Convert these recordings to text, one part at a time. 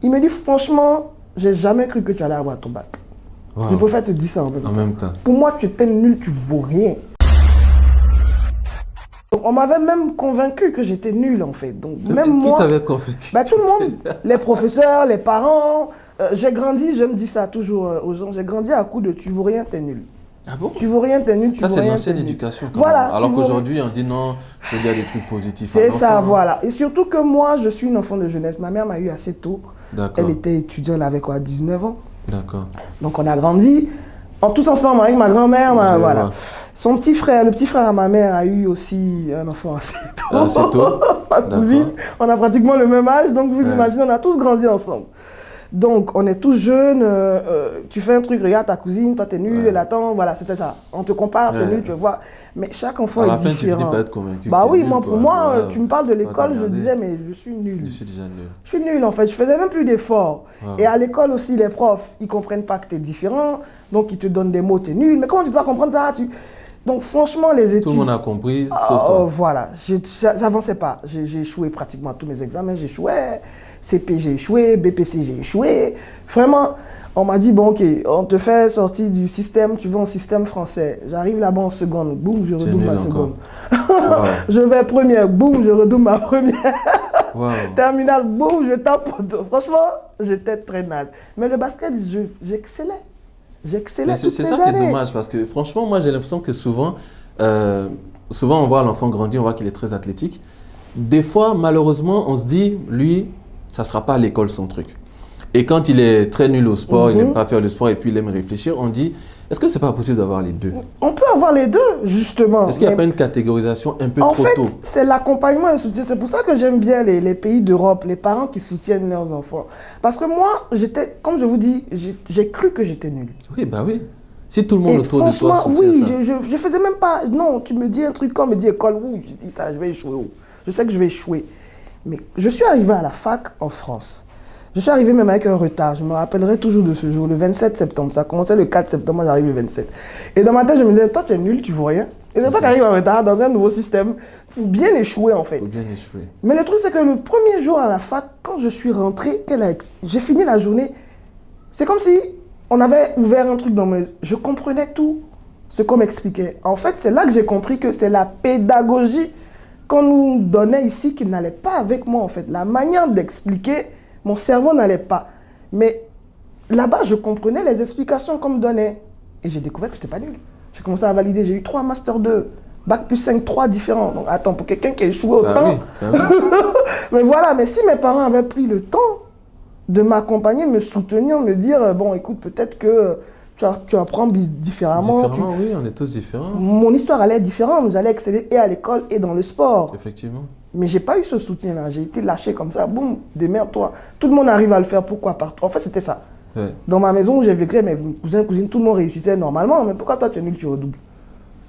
Il me dit, franchement, j'ai jamais cru que tu allais avoir ton bac. Wow. Je préfère te dire ça en même temps. Pour moi, tu étais nul, tu vaux rien. Donc, on m'avait même convaincu que j'étais nul en fait. Donc, même qui moi, t'avait convaincu? Tout le monde, les professeurs, les parents. J'ai grandi, je me dis ça toujours aux gens, j'ai grandi à coup de tu vaux rien, t'es nul. Ah bon? Tu vaux rien, t'es nul, tu vaux rien. Ça, c'est l'ancienne éducation. Voilà. Alors qu'aujourd'hui, on dit non, il faut dire des trucs positifs. C'est ça, voilà. Et surtout que moi, je suis une enfant de jeunesse. Ma mère m'a eu assez tôt. D'accord. Elle était étudiante, elle avait quoi, 19 ans. D'accord. Donc on a grandi tous ensemble avec ma grand-mère. Voilà. Son petit frère, le petit frère à ma mère a eu aussi un enfant assez tôt. Assez tôt. Ma cousine, on a pratiquement le même âge, donc vous imaginez, on a tous grandi ensemble. Donc, on est tous jeunes, tu fais un truc, regarde ta cousine, toi t'es nul, elle attend, voilà, c'était ça. On te compare, t'es nul, tu vois. Mais chaque enfant est différent. À la fin, tu finis pas être convaincu. Bah oui, moi, pour moi, tu me parles de l'école, je disais, mais je suis nul. Je suis déjà nul. Je suis nul, en fait, je faisais même plus d'efforts. Et à l'école aussi, les profs, ils comprennent pas que t'es différent, donc ils te donnent des mots, t'es nul. Mais comment tu peux pas comprendre ça? Donc franchement, les études... Tout le monde a compris, sauf toi. Voilà, j'avançais pas. J'ai échoué pratiquement tous mes examens, j'échouais. CP, j'ai échoué, BPC, j'ai échoué. Vraiment, on m'a dit, bon, ok, on te fait sortir du système, tu vas en système français. J'arrive là-bas en seconde, boum, je redouble ma seconde. Wow. Je vais première, boum, je redouble ma première. Wow. Terminale, boum, je tape. Franchement, j'étais très naze. Mais le basket, j'excellais. J'excellais toutes ces années. C'est ça qui est dommage, parce que franchement, moi, j'ai l'impression que souvent, on voit l'enfant grandir, on voit qu'il est très athlétique. Des fois, malheureusement, on se dit, lui, ça ne sera pas à l'école son truc. Et quand il est très nul au sport, il n'aime pas faire le sport et puis il aime réfléchir, on dit, est-ce que ce n'est pas possible d'avoir les deux? On peut avoir les deux, justement. Est-ce qu'il n'y a pas une catégorisation un peu trop tôt? En fait, c'est l'accompagnement et le soutien. C'est pour ça que j'aime bien les pays d'Europe, les parents qui soutiennent leurs enfants. Parce que moi, comme je vous dis, j'ai cru que j'étais nul. Oui, bah oui. Si tout le monde autour de toi soutient oui, ça. je faisais même pas... Non, tu me dis un truc comme me dit école, oui, je dis ça, je vais échouer. Je sais que je vais échouer. Mais je suis arrivé à la fac en France. Je suis arrivé même avec un retard. Je me rappellerai toujours de ce jour, le 27 septembre. Ça commençait le 4 septembre, j'arrive le 27. Et dans ma tête, je me disais, toi, tu es nul, tu vaux rien. Et c'est toi qui arrives en retard dans un nouveau système. Faut bien échouer, en fait. Faut bien échouer. Mais le truc, c'est que le premier jour à la fac, quand je suis rentré, j'ai fini la journée, c'est comme si on avait ouvert un truc dans mes... Je comprenais tout ce qu'on m'expliquait. En fait, c'est là que j'ai compris que c'est la pédagogie qu'on nous donnait ici qui n'allait pas avec moi, en fait. La manière d'expliquer, mon cerveau n'allait pas. Mais là-bas, je comprenais les explications qu'on me donnait. Et j'ai découvert que je n'étais pas nul. J'ai commencé à valider. J'ai eu 3 Master 2, Bac plus 5, 3 différents. Donc attends, pour quelqu'un qui a échoué autant... Oui. Mais voilà, mais si mes parents avaient pris le temps de m'accompagner, me soutenir, me dire, bon, écoute, peut-être que... Tu apprends différemment. Oui, on est tous différents. Mon histoire allait être différente. J'allais exceller et à l'école et dans le sport. Effectivement. Mais je n'ai pas eu ce soutien-là. J'ai été lâché comme ça. Boum, démerde-toi. Tout le monde arrive à le faire. Pourquoi par toi? En fait, c'était ça. Ouais. Dans ma maison où j'ai vécu, mes cousins, cousines, tout le monde réussissait normalement. Mais pourquoi toi, tu es nul, tu redoubles?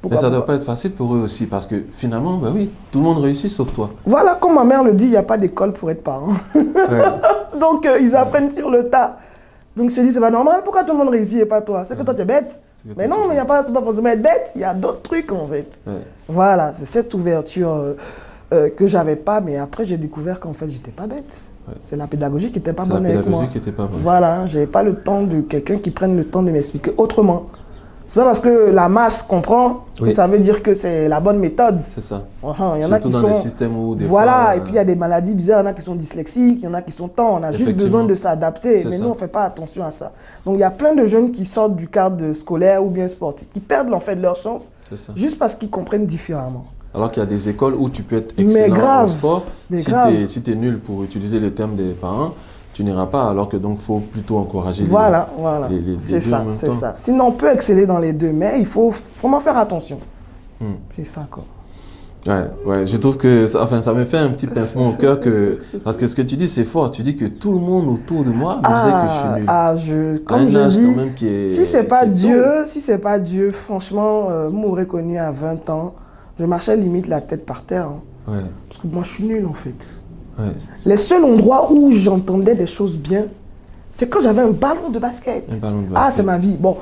Mais ça ne doit pas être facile pour eux aussi. Parce que finalement, bah oui, tout le monde réussit sauf toi. Voilà, comme ma mère le dit, il n'y a pas d'école pour être parent. Ouais. Donc, ils apprennent sur le tas. Donc, je me dit, c'est pas normal, pourquoi tout le monde réussit et pas toi? C'est que toi, tu es bête. Mais non, mais c'est pas forcément être bête, il y a d'autres trucs en fait. Ouais. Voilà, c'est cette ouverture que j'avais pas, mais après, j'ai découvert qu'en fait, j'étais pas bête. Ouais. C'est la pédagogie qui n'était pas bonne avec moi. La pédagogie qui n'était pas bonne. Voilà, j'avais pas le temps de quelqu'un qui prenne le temps de m'expliquer autrement. C'est pas parce que la masse comprend que ça veut dire que c'est la bonne méthode. C'est ça. Il y en a qui sont... dans les systèmes où des voilà, fois, et puis il y a des maladies bizarres, il y en a qui sont dyslexiques, il y en a qui sont tendres. On a juste besoin de s'adapter, mais nous, on ne fait pas attention à ça. Donc il y a plein de jeunes qui sortent du cadre scolaire ou bien sportif, qui perdent en fait leur chance, juste parce qu'ils comprennent différemment. Alors qu'il y a des écoles où tu peux être excellent en sport. Si tu es nul, pour utiliser le terme des parents, tu n'iras pas, alors que donc faut plutôt encourager les deux en même temps. Ça. Sinon, on peut exceller dans les deux, mais il faut vraiment faire attention. C'est ça, quoi. Ouais, je trouve que ça me fait un petit pincement au cœur parce que ce que tu dis, c'est fort. Tu dis que tout le monde autour de moi me disait que je suis nul. Comme je dis, si c'est pas Dieu, franchement, m'aurait connu à 20 ans, je marchais limite la tête par terre. Hein. Ouais. Parce que moi, je suis nul, en fait. Ouais. Les seuls endroits où j'entendais des choses bien, c'est quand j'avais un ballon de basket. Un ballon de basket. Ah, c'est ma vie. Bon,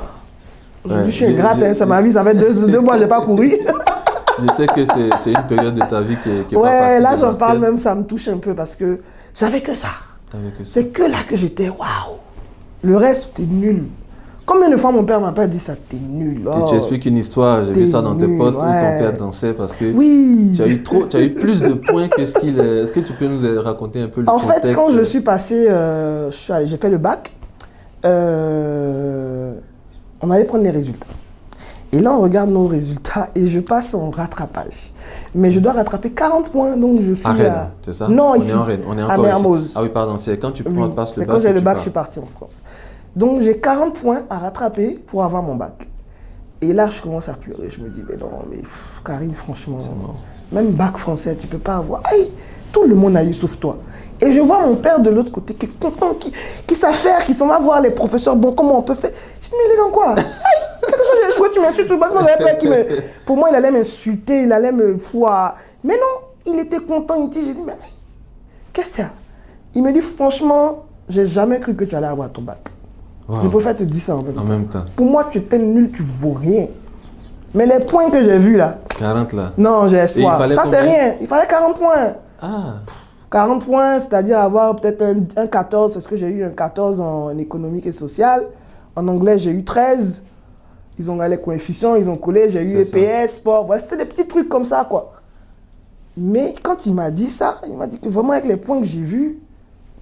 je suis ingrate, c'est ma vie. Ça fait 2 mois que je n'ai pas couru. Je sais que c'est une période de ta vie qui est pas facile. Ouais, là, j'en parle même, ça me touche un peu parce que j'avais que ça. T'avais que ça. C'est que là que j'étais waouh. Le reste, c'était nul. Combien de fois mon père m'a pas dit ça, t'es nul. Et tu expliques une histoire, j'ai vu ça dans tes posts où ton père dansait parce que oui. tu as eu plus de points que ce qu'il est. Est-ce que tu peux nous raconter un peu le contexte? En fait, quand je suis passé, j'ai fait le bac, on allait prendre les résultats. Et là, on regarde nos résultats et je passe en rattrapage. Mais je dois rattraper 40 points, donc je suis à Rennes, c'est ça? Non, on ici, est en Rennes, on est à encore Mermoz. ici. Ah oui, pardon, c'est quand tu passes le bac. C'est quand j'ai le bac, je suis parti en France. Donc, j'ai 40 points à rattraper pour avoir mon bac. Et là, je commence à pleurer. Je me dis, mais non, mais Karim, franchement, même bac français, tu ne peux pas avoir. Aïe, tout le monde a eu sauf toi. Et je vois mon père de l'autre côté qui est content, qui s'affaire, qui s'en va voir les professeurs. Bon, comment on peut faire? Je dis, mais il est dans quoi? Aïe, quelque chose j'ai échoué, tu m'insultes. Parce que j'avais peur qu'il me... Pour moi, il allait m'insulter, il allait me... Mais non, il était content. J'ai dit, mais qu'est-ce que c'est? Il me dit, franchement, j'ai jamais cru que tu allais avoir ton bac. Wow. Je préfère te dire ça en même temps. Pour moi, tu étais nul, tu vaux rien. Mais les points que j'ai vus là... 40 là. Non, j'ai espoir. Ça, c'est rien. Il fallait 40 points. Ah. 40 points, c'est-à-dire avoir peut-être un 14. C'est ce que j'ai eu, un 14 en économique et social. En anglais, j'ai eu 13. Ils ont les coefficients, ils ont collé. J'ai eu EPS, sport. Voilà, c'était des petits trucs comme ça, quoi. Mais quand il m'a dit ça, il m'a dit que vraiment avec les points que j'ai vus,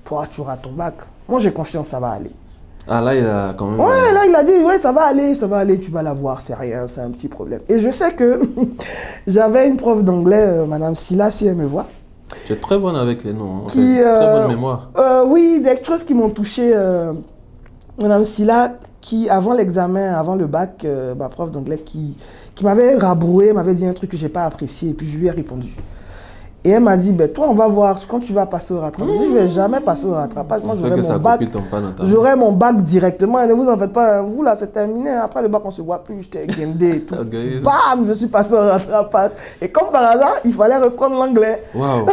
tu auras ton bac. Moi, j'ai confiance, ça va aller. Ah là, il a quand même... Ouais, là, il a dit, ouais, ça va aller, tu vas l'avoir, c'est rien, c'est un petit problème. Et je sais que j'avais une prof d'anglais, Madame Silla, si elle me voit. Tu es très bonne avec les noms, hein. Très bonne mémoire. Oui, des choses qui m'ont touché. Madame Silla, qui, avant l'examen, avant le bac, ma prof d'anglais, qui m'avait rabroué, m'avait dit un truc que je n'ai pas apprécié, et puis je lui ai répondu. Et elle m'a dit, ben, toi, on va voir quand tu vas passer au rattrapage. Je ne vais jamais passer au rattrapage. Moi, j'aurai mon bac directement. Et ne vous en faites pas. Vous, là, c'est terminé. Après le bac, on ne se voit plus. J'étais guindé et tout. Bam, je suis passé au rattrapage. Et comme par hasard, il fallait reprendre l'anglais. Wow.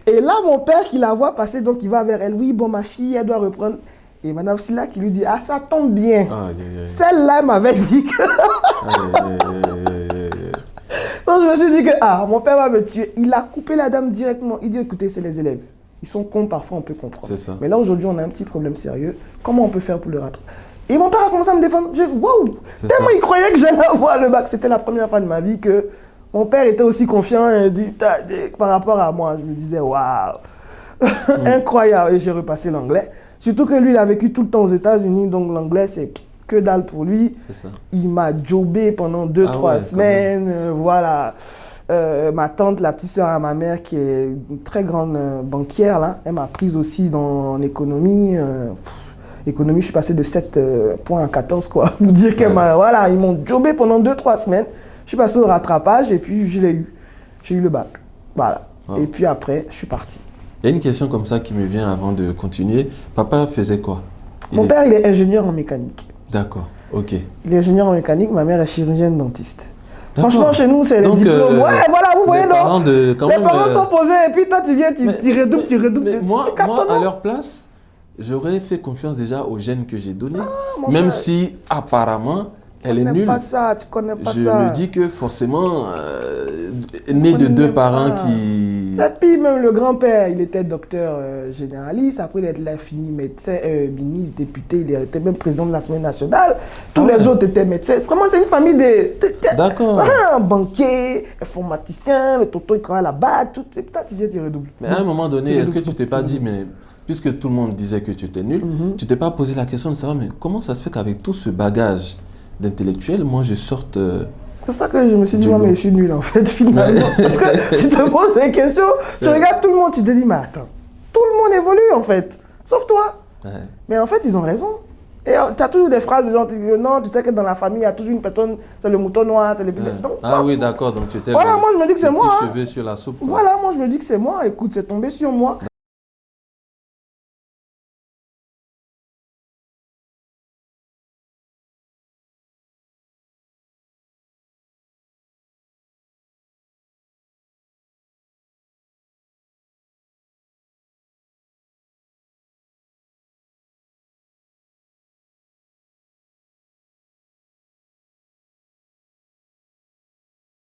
Et là, mon père qui la voit passer, donc il va vers elle. Oui, bon, ma fille, elle doit reprendre. Et Madame Silla qui lui dit, ah, ça tombe bien. Celle-là, elle m'avait dit que... Donc je me suis dit que, mon père va me tuer. Il a coupé la dame directement. Il dit, écoutez, c'est les élèves. Ils sont cons, parfois on peut comprendre. Mais là, aujourd'hui, on a un petit problème sérieux. Comment on peut faire pour le rattraper? Et mon père a commencé à me défendre. Je dis, wow! Tellement il croyait que j'allais avoir le bac. C'était la première fois de ma vie que mon père était aussi confiant par rapport à moi. Je me disais, waouh! Incroyable. Et j'ai repassé l'anglais. Surtout que lui, il a vécu tout le temps aux États-Unis. Donc l'anglais, c'est que dalle pour lui. Il m'a jobé pendant 2-3 semaines. Voilà. Ma tante, la petite sœur à ma mère, qui est une très grande banquière, là, elle m'a prise aussi en économie. Économie, je suis passé de 7 points à 14, quoi. Pour dire qu'elle m'a... Voilà, ils m'ont jobé pendant 2-3 semaines. Je suis passé au rattrapage et puis je l'ai eu. J'ai eu le bac. Voilà. Wow. Et puis après, je suis parti. Il y a une question comme ça qui me vient avant de continuer. Papa faisait quoi? Mon père, il est ingénieur en mécanique. D'accord, ok. Il est ingénieur en mécanique, ma mère est chirurgienne dentiste. Franchement, chez nous, c'est les diplômes. Ouais, voilà, vous voyez, non? Les parents sont posés et puis toi, tu viens, tu redoubles. Moi, à leur place, j'aurais fait confiance déjà aux gènes que j'ai donnés. Même si, apparemment, elle est nulle. Tu connais pas ça, tu connais pas ça. Je me dis que forcément, né de deux parents qui... Et puis même le grand-père, il était docteur généraliste. Après, il a fini médecin, ministre, député. Il était même président de l'Assemblée nationale. Tous les autres étaient médecins. Vraiment, c'est une famille de... D'accord. Un banquier, informaticien, le tonton, il travaille là-bas. Peut-être tu viens, tu redoubles. Mais à un moment donné, est-ce que tu t'es pas dit, mais puisque tout le monde disait que tu étais nul, tu t'es pas posé la question de savoir, mais comment ça se fait qu'avec tout ce bagage d'intellectuel, moi je sorte... C'est ça que je me suis dit, moi, mais je suis nul en fait, finalement. Parce que tu te poses des questions, tu regardes tout le monde, tu te dis, mais attends, tout le monde évolue en fait, sauf toi. Mais en fait, ils ont raison. Et tu as toujours des phrases de gens qui disent, non, tu sais que dans la famille, il y a toujours une personne, c'est le mouton noir, c'est le... Donc, ah oui, d'accord, donc tu étais voilà, moi je me dis que c'est moi. Cheveux sur la soupe. Voilà, moi je me dis que c'est moi, écoute, c'est tombé sur moi.